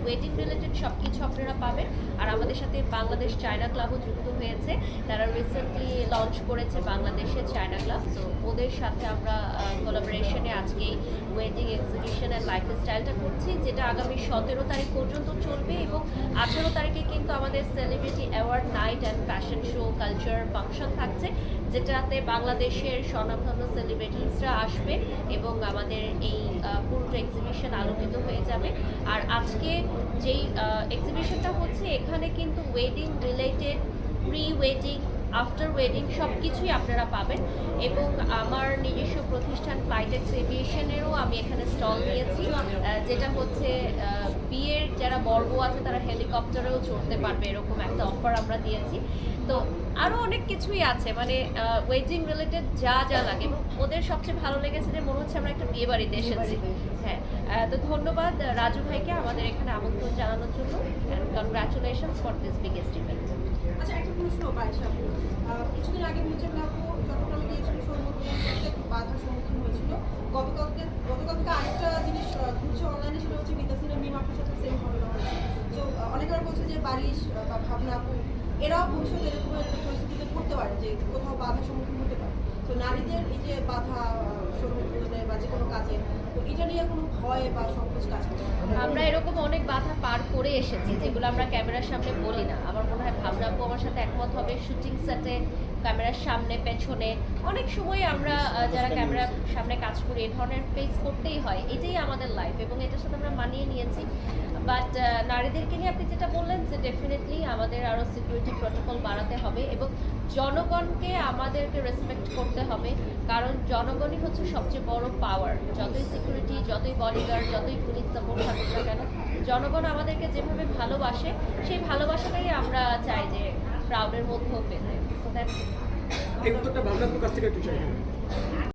Wedding related সব কিছু আপনারা পাবেন। আর আমাদের সাথে বাংলাদেশ চায়না ক্লাবও যুক্ত হয়েছে, তারা রিসেন্টলি লঞ্চ করেছে বাংলাদেশে চায়না ক্লাব। তো ওদের সাথে আমরা কোলাবোরেশনে আজকে ওয়েডিং এক্সিবিশন অ্যান্ড লাইফস্টাইলটা করছি, যেটা আগামী 17 তারিখ পর্যন্ত চলবে এবং 18 তারিখে কিন্তু আমাদের celebrity award night and fashion show culture function থাকছে, যেটাতে বাংলাদেশের স্বনামধন্য সেলিব্রিটিসরা আসবে এবং আমাদের এই পুরো এক্সিবিশন আলোকিত হয়ে যাবে। আর আজকে যেই এক্সিবিশনটা হচ্ছে এখানে কিন্তু wedding related, pre wedding, after wedding সব কিছুই আপনারা পাবেন। এবং আমার নিজস্ব প্রতিষ্ঠান ফ্লাইটেক্স এভিয়েশনেরও আমি এখানে স্টল নিয়েছি, যেটা হচ্ছে বিয়ের যারা বর্গ আছে তারা হেলিকপ্টারেও চড়তে পারবে, এরকম একটা অফার আমরা দিয়েছি। তো আরও অনেক কিছুই আছে, মানে ওয়েডিং রিলেটেড যা যা লাগে। এবং ওদের সবচেয়ে ভালো লেগেছে যে মনে হচ্ছে আমরা একটা বিয়ে বাড়িতে এসেছি। হ্যাঁ, তো ধন্যবাদ রাজু ভাইকে আমাদের এখানে আমন্ত্রণ জানানোর জন্য। Congratulations for this biggest event. আচ্ছা, একটা প্রশ্ন পায়েশা আপু, কিছুদিন আগে মুজাম্মেল আপু চট্টগ্রামে গিয়েছিল, বাধার সম্মুখীন হয়েছিল। গতকাল থেকে আরেকটা জিনিস ঘুরছে অনলাইনে, সেটা হচ্ছে বিতাসিনা মিম আপুর সাথে সেম ঘটনা হয়েছে। তো অনেকেরা বলছে যে বারিশ বা ভাবনা আপু এরাও ভবিষ্যতে এরকম একটা পরিস্থিতিতে পড়তে পারে যে কোথাও বাধার সম্মুখীন হতে পারে। তো নারীদের এই যে বাধা সম্মুখীনে বা যে কোনো কাজে, তো এটা নিয়ে কোনো ভয় বা সংকোচ কাজ করে? আমরা এরকম অনেক বাধা পার করে এসেছি, যেগুলো আমরা ক্যামেরার সামনে বলি না। আমার মনে হয় ভাবনা আপু আমার সাথে একমত হবে। শুটিং সেটে, ক্যামেরার সামনে, পেছনে অনেক সময় আমরা যারা ক্যামেরার সামনে কাজ করি এই ধরনের ফেস করতেই হয়, এটাই আমাদের লাইফ এবং এটার সাথে আমরা মানিয়ে নিয়েছি। বাট নারীদেরকে নিয়ে আপনি যেটা বললেন যে ডেফিনেটলি আমাদের আরও সিকিউরিটি প্রোটোকল বাড়াতে হবে এবং জনগণকে আমাদেরকে রেসপেক্ট করতে হবে, কারণ জনগণই হচ্ছে সবচেয়ে বড় পাওয়ার। যতই সিকিউরিটি, যতই বডিগার্ড, যতই পুলিশ সাপোর্ট থাকুক না কেন, জনগণ আমাদেরকে যেভাবে ভালোবাসে সেই ভালোবাসাটাই আমরা চাই যে ক্রাউডের মধ্যেও পেতে। তো দ্যাটস ইট। এই উত্তরটা ভাবনার কাছ থেকে একটু চাই।